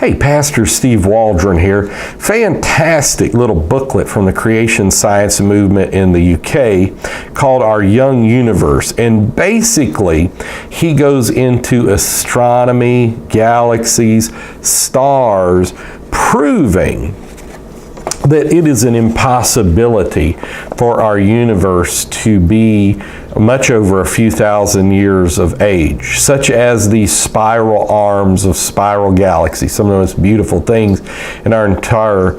Hey, Pastor Steve Waldron here. Fantastic little booklet from the creation science movement in the UK called Our Young Universe. And basically, he goes into astronomy, galaxies, stars, proving that it is an impossibility for our universe to be much over a few thousand years of age, such as the spiral arms of spiral galaxies, some of the most beautiful things in our entire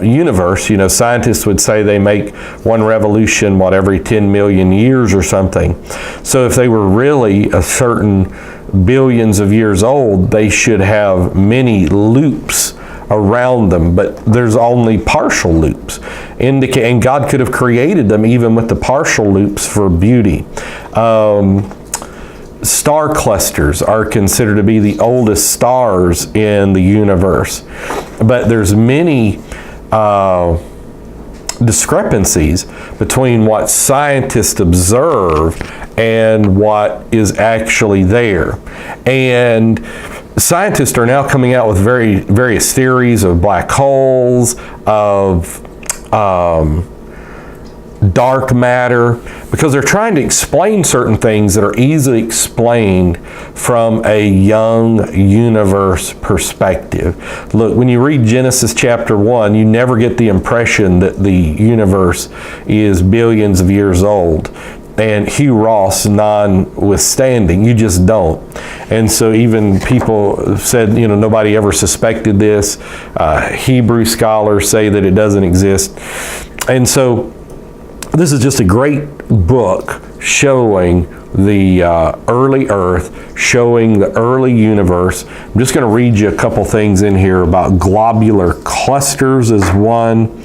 universe. You know, scientists would say they make one revolution, every 10 million years or something. So if they were really a certain billions of years old, they should have many loops around them, but there's only partial loops. And God could have created them even with the partial loops for beauty. Star clusters are considered to be the oldest stars in the universe, but there's many discrepancies between what scientists observe and what is actually there. And scientists are now coming out with various theories of black holes, of dark matter, because they're trying to explain certain things that are easily explained from a young universe perspective. Look, when you read Genesis chapter 1, you never get the impression that the universe is billions of years old. And Hugh Ross notwithstanding, you just don't. And so even people said, nobody ever suspected this. Hebrew scholars say that it doesn't exist. And so this is just a great book showing the early Earth, showing the early universe. I'm just going to read you a couple things in here about globular clusters as one.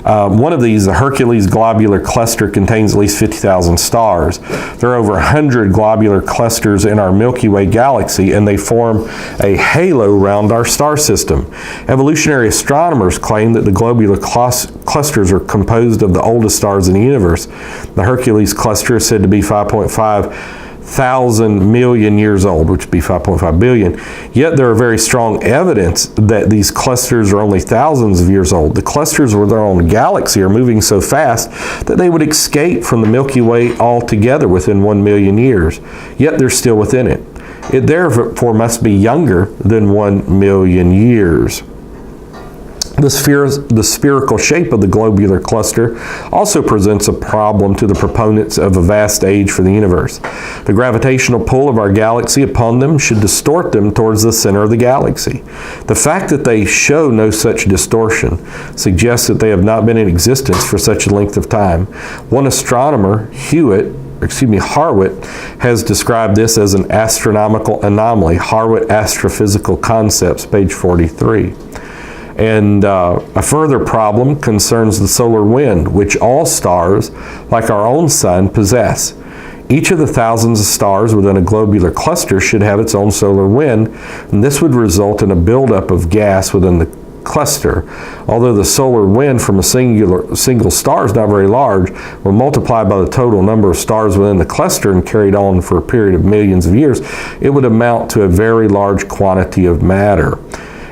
One of these, the Hercules globular cluster, contains at least 50,000 stars. There are over 100 globular clusters in our Milky Way galaxy, and they form a halo around our star system. Evolutionary astronomers claim that the globular clusters are composed of the oldest stars in the universe. The Hercules cluster is said to be 5.5 thousand million years old, which would be 5.5 billion. Yet there are very strong evidence that these clusters are only thousands of years old. The clusters with their own galaxy are moving so fast that they would escape from the Milky Way altogether within 1 million years. Yet they're still within it. It therefore must be younger than 1 million years. The spherical shape of the globular cluster also presents a problem to the proponents of a vast age for the universe. The gravitational pull of our galaxy upon them should distort them towards the center of the galaxy. The fact that they show no such distortion suggests that they have not been in existence for such a length of time. One astronomer, Harwit, has described this as an astronomical anomaly. Harwit Astrophysical Concepts, page 43. And a further problem concerns the solar wind, which all stars, like our own sun, possess. Each of the thousands of stars within a globular cluster should have its own solar wind, and this would result in a buildup of gas within the cluster. Although the solar wind from a single star is not very large, when multiplied by the total number of stars within the cluster and carried on for a period of millions of years, it would amount to a very large quantity of matter.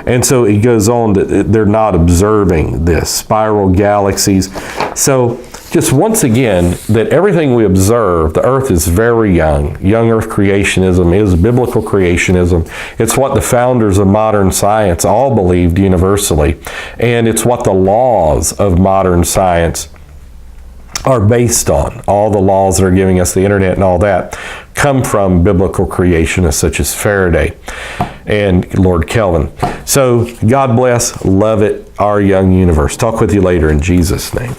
And so it goes on that they're not observing this, spiral galaxies. So just once again, that everything we observe, the earth is very young. Young earth creationism is biblical creationism. It's what the founders of modern science all believed universally. And it's what the laws of modern science are based on. All the laws that are giving us the internet and all that come from biblical creationists such as Faraday and Lord Kelvin. So God bless, love it, Our Young Universe. Talk with you later in Jesus' name.